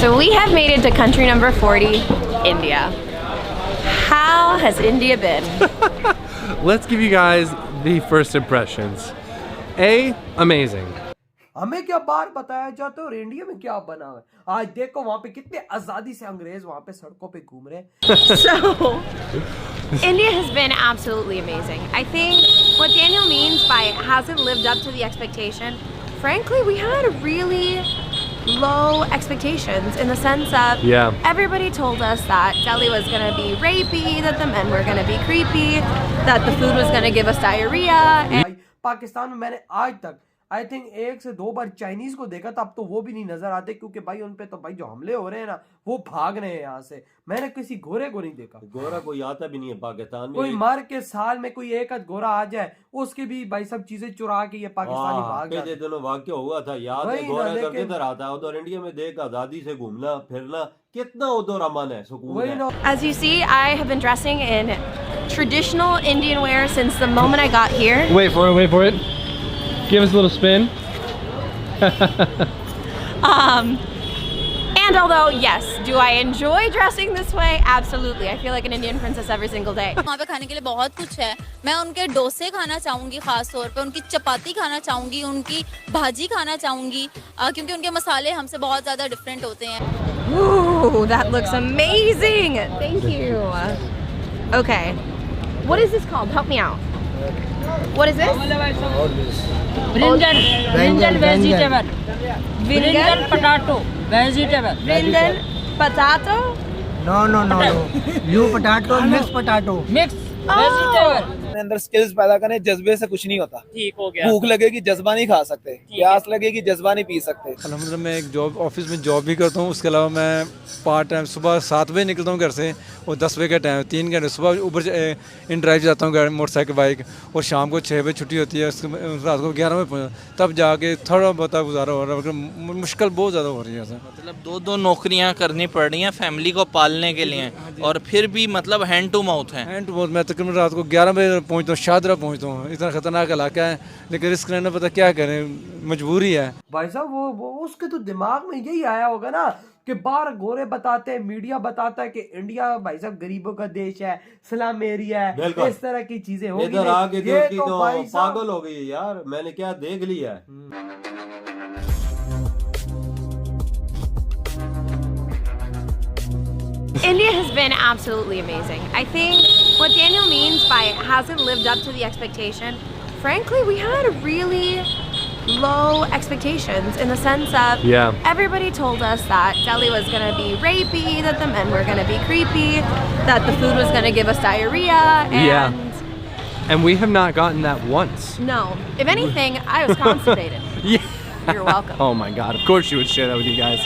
So we have made it to country number 40, India. How has India been? Let's give you guys the first impressions. A, amazing. हमें क्या बार बताया जाता है और India में क्या बना है। आज देखो वहाँ पे कितने आजादी से अंग्रेज वहाँ पे सड़कों पे घूम रहे हैं। So, India has been absolutely amazing. I think what Daniel means by hasn't lived up to the expectation, frankly, we had really low expectations in the sense of everybody told us that Delhi was going to be rapey, that the men were going to be creepy, that the food was going to give us diarrhea. And Pakistan में मैंने आज तक I think 1 से 2 बार Chinese को देखा था, अब तो वो भी नहीं नजर आते क्योंकि भाई उन पे तो भाई जो हमले हो रहे हैं ना वो भाग रहे हैं यहाँ से। मैंने किसी गोरे को नहीं देखा। गोरा कोई आता भी नहीं है पाकिस्तान में। कोई मर के साल में कोई एक आध गोरा आ जाए उसकी भी भाई सब चीजें चुरा के ये पाकिस्तानी भाग जाते हैं। दिनों वाक्य हुआ था याद है, गोरा कर किधर आता है उधर इंडिया में देख आजादी से घूमना फिरना कितना उधर अमन है, सुकून है। As you see, I have been dressing in traditional Indian wear since the moment I got here. Wait for it. Give us a little spin. And although, yes, do I enjoy dressing this way? Absolutely. I feel like an Indian princess every single day. वहाँ पे खाने के लिए बहुत कुछ है। मैं उनके डोसे खाना चाहूँगी, खास तौर पे उनकी चपाती खाना चाहूँगी, उनकी भाजी खाना चाहूँगी, क्योंकि उनके मसाले हमसे बहुत ज़्यादा डिफरेंट होते हैं। Ooh, that looks amazing. Thank you. Okay. What is this called? Help me out. What is this? Brinjal vegetable. Brinjal potato. Vegetable. Brinjal potato? No. You potato, mixed potato. Mixed vegetable. अंदर skills पैदा करें, जज्बे से कुछ नहीं होता। ठीक हो गया। भूख लगेगी जज्बा नहीं खा सकते, प्यास लगेगी जज्बा नहीं पी सकते। अल्हम्दुलिल्लाह मैं एक जॉब ऑफिस में जॉब भी करता हूँ, उसके अलावा मैं पार्ट टाइम सुबह 7 बजे निकलता हूँ घर से और 10 बजे का टाइम 3 घंटे सुबह ऊपर इन ड्राइव जाता हूँ मोटरसाइकिल बाइक, और शाम को 6 बजे छुट्टी होती है, रात को 11 बजे पहुँचा, तब जाके थोड़ा बहुत गुजारा हो रहा है। मुश्किल बहुत ज़्यादा हो रही है सर। मतलब 2 नौकरियाँ करनी पड़ रही हैं फैमिली को पालने के लिए, और फिर भी मतलब हैंड टू माउथ है। Hand to mouth. मैं तकरीबन रात को 11 बजे पहुँचता हूँ, शादरा पहुँचता हूँ। इतना खतरनाक इलाका है, लेकिन रिस्क लेना पता क्या करें, मजबूरी है। भाई साहब वो उसके तो दिमाग में यही आया होगा ना कि बाहर गोरे बताते हैं, मीडिया बताता है कि इंडिया भाई साहब गरीबों का देश है, स्लम एरिया है, इस तरह की चीजें होगी। इधर आके देखी तो पागल हो गई यार, मैंने क्या देख लिया है। India has been absolutely amazing. I think what Daniel means by hasn't lived up to the expectation, frankly, we had really low expectations in the sense of everybody told us that Delhi was going to be rapey, that the men were going to be creepy, that the food was going to give us diarrhea, and we have not gotten that once. No. If anything, I was constipated. You're welcome. Oh my God, of course you would share that with you guys.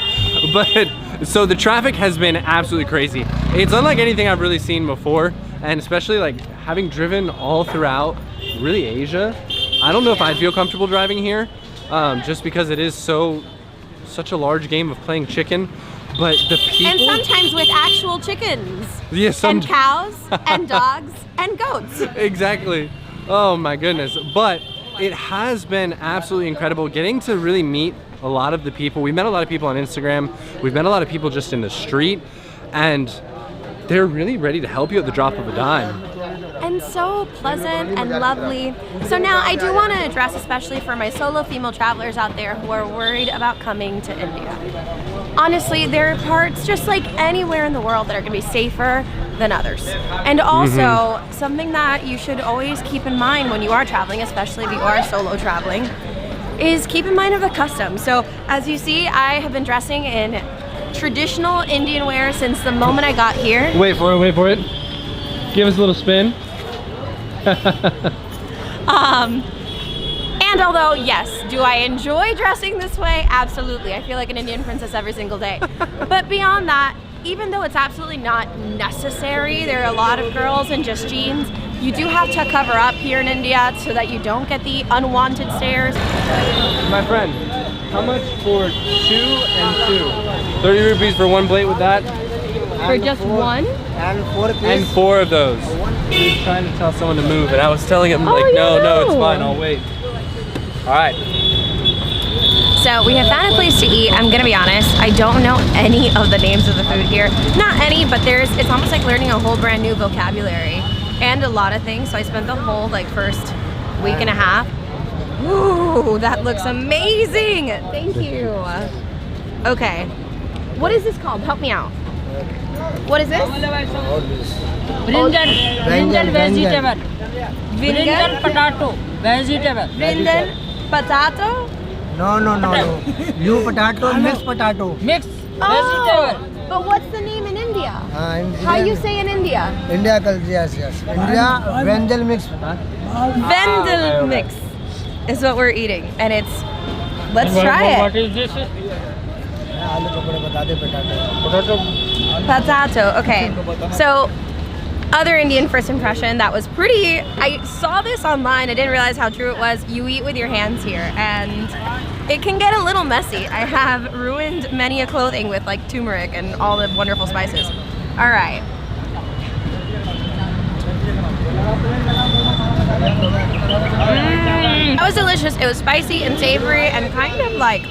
But so the traffic has been absolutely crazy. It's unlike anything I've really seen before, and especially like having driven all throughout really Asia, I don't know if I'd feel comfortable driving here, just because it is such a large game of playing chicken. But the people, and sometimes with actual chickens, and cows, and dogs, and goats. Exactly. Oh my goodness. But it has been absolutely incredible getting to really meet a lot of the people. We met a lot of people on Instagram. We've met a lot of people just in the street, and they're really ready to help you at the drop of a dime. And so pleasant and lovely. So now I do want to address, especially for my solo female travelers out there who are worried about coming to India. Honestly, there are parts just like anywhere in the world that are going to be safer than others. And also, something that you should always keep in mind when you are traveling, especially if you are solo traveling, is keep in mind of the customs. So as you see, I have been dressing in traditional Indian wear since the moment I got here. Wait for it. Give us a little spin. And although, yes, do I enjoy dressing this way? Absolutely. I feel like an Indian princess every single day. But beyond that, even though it's absolutely not necessary, there are a lot of girls in just jeans, you do have to cover up here in India so that you don't get the unwanted stares. My friend, how much for 2 and 2? 30 rupees for one plate with that? For just one? And 4 of those. He was trying to tell someone to move, and I was telling him, like, no, it's fine, I'll wait. All right. So we have found a place to eat. I'm gonna be honest, I don't know any of the names of the food here. Not any, but it's almost like learning a whole brand new vocabulary and a lot of things. So I spent the whole like first week and a half. Ooh, that looks amazing. Thank you. Okay. What is this called? Help me out. What is this? Brinjal vegetable. Brinjal potato vegetable. Brinjal potato? No. You potato, mixed potato. Mixed vegetable. But what's the name in India? How you say in India? India culture, yes. India, Brinjal mix. Vendel mix is what we're eating, and it's. Let's try it. What is this? Potato. Okay. So, other Indian first impression that was pretty. I saw this online. I didn't realize how true it was. You eat with your hands here, and it can get a little messy. I have ruined many a clothing with like turmeric and all the wonderful spices. All right. That was delicious. It was spicy and savory and kind of like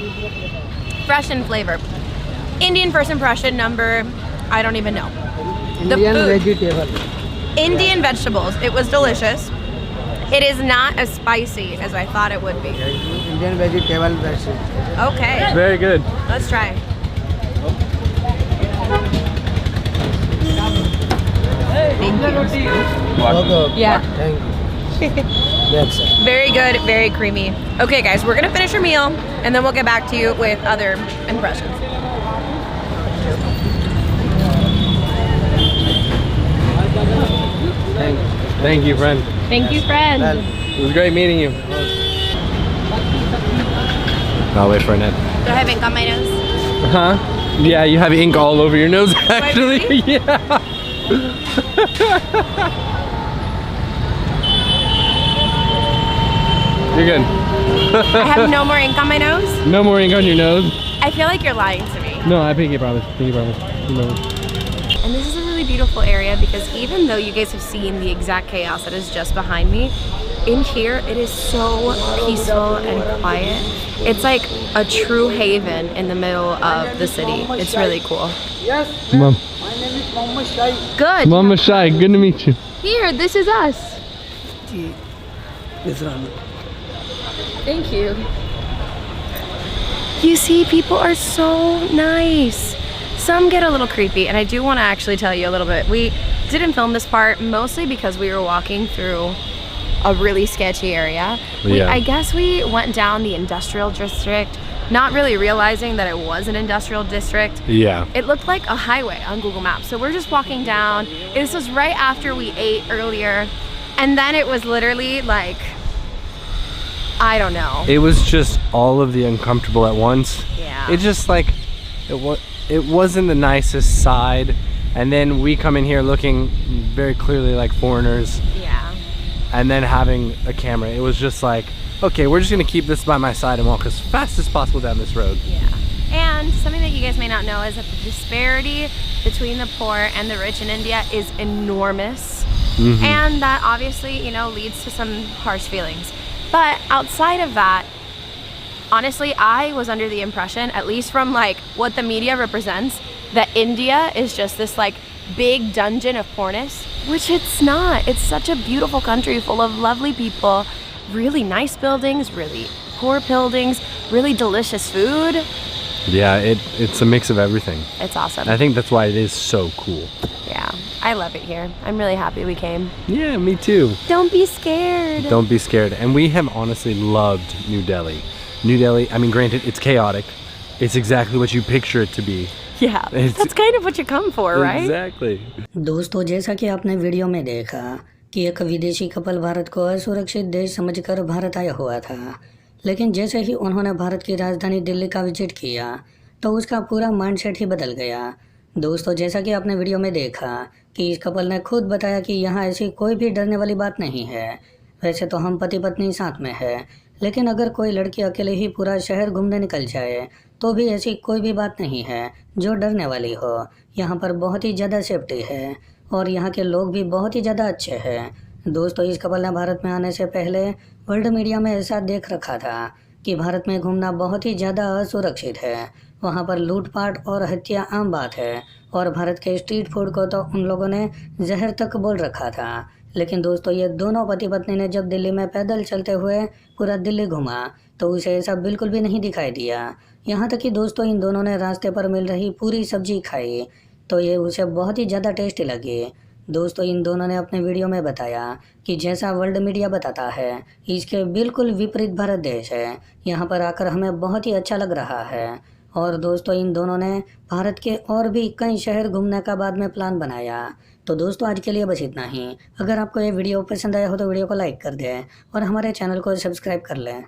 fresh in flavor. Indian first impression number, I don't even know. Indian vegetable. Indian vegetables. It was delicious. It is not as spicy as I thought it would be. Indian vegetable. Okay. Very good. Let's try. Thank you. Yeah. Thank you. Very good, very creamy. Okay guys, we're gonna finish our meal and then we'll get back to you with other impressions. Thank you, friend. Thank you, friend. It was great meeting you. I'll wait for Annette. Do I have ink on my nose? Huh? Yeah, you have ink all over your nose actually. really? Yeah. You're good. I have no more ink on my nose? No more ink on your nose? I feel like you're lying to me. No, I pinky promise. Pinky promise. No. And this is a really beautiful area because even though you guys have seen the exact chaos that is just behind me, in here it is so peaceful and quiet. It's like a true haven in the middle of the city. It's really cool. Yes. Mom. My name is Mohammed Shai. Good. Mama Shai, good to meet you. Here, this is us. Thank you. You see, people are so nice. Some get a little creepy, and I do want to actually tell you a little bit. We didn't film this part mostly because we were walking through a really sketchy area. I guess we went down the industrial district, not really realizing that it was an industrial district. Yeah. It looked like a highway on Google Maps. So we're just walking down. This was right after we ate earlier. And then it was literally like, I don't know. It was just all of the uncomfortable at once. Yeah. It just like, it wasn't the nicest side. And then we come in here looking very clearly like foreigners. Yeah. And then having a camera. It was just like, okay, we're just gonna keep this by my side and walk as fast as possible down this road. Yeah. And something that you guys may not know is that the disparity between the poor and the rich in India is enormous. Mm-hmm. And that obviously, you know, leads to some harsh feelings. But outside of that, honestly, I was under the impression, at least from like what the media represents, that India is just this like big dungeon of poorness, which it's not. It's such a beautiful country full of lovely people, really nice buildings, really poor buildings, really delicious food. Yeah, it's a mix of everything. It's awesome. I think that's why it is so cool. Yeah, I love it here. I'm really happy we came. Yeah, me too. Don't be scared. Don't be scared. And we have honestly loved New Delhi. New Delhi, I mean, granted, it's chaotic. It's exactly what you picture it to be. Yeah, that's kind of what you come for, right? Exactly. दोस्तों, जैसा कि आपने video में देखा कि एक विदेशी couple Bharat को असुरक्षित देश समझकर भारत आया हुआ था, लेकिन जैसे ही उन्होंने भारत की राजधानी दिल्ली का विजिट किया तो उसका पूरा माइंडसेट ही बदल गया। दोस्तों, जैसा कि आपने वीडियो में देखा कि इस कपल ने खुद बताया कि यहाँ ऐसी कोई भी डरने वाली बात नहीं है। वैसे तो हम पति पत्नी साथ में है, लेकिन अगर कोई लड़की अकेले ही पूरा शहर घूमने निकल जाए तो भी ऐसी कोई भी बात नहीं है जो डरने वाली हो। यहाँ पर बहुत ही ज़्यादा सेफ्टी है और यहाँ के लोग भी बहुत ही ज़्यादा अच्छे हैं। दोस्तों, इस कपल ने भारत में आने से पहले वर्ल्ड मीडिया में ऐसा देख रखा था कि भारत में घूमना बहुत ही ज़्यादा असुरक्षित है। वहाँ पर लूटपाट और हत्या आम बात है और भारत के स्ट्रीट फूड को तो उन लोगों ने जहर तक बोल रखा था। लेकिन दोस्तों ये दोनों पति पत्नी ने जब दिल्ली में पैदल चलते हुए पूरा दिल्ली घूमा तो उसे ऐसा बिल्कुल भी नहीं दिखाई दिया। यहाँ तक कि दोस्तों इन दोनों ने रास्ते पर मिल रही पूरी सब्जी खाई तो ये उसे बहुत ही ज़्यादा टेस्टी लगी। दोस्तों इन दोनों ने अपने वीडियो में बताया कि जैसा वर्ल्ड मीडिया बताता है इसके बिल्कुल विपरीत भारत देश है। यहाँ पर आकर हमें बहुत ही अच्छा लग रहा है। और दोस्तों इन दोनों ने भारत के और भी कई शहर घूमने का बाद में प्लान बनाया। तो दोस्तों आज के लिए बस इतना ही। अगर आपको ये वीडियो पसंद आया हो तो वीडियो को लाइक कर दें और हमारे चैनल को सब्सक्राइब कर लें।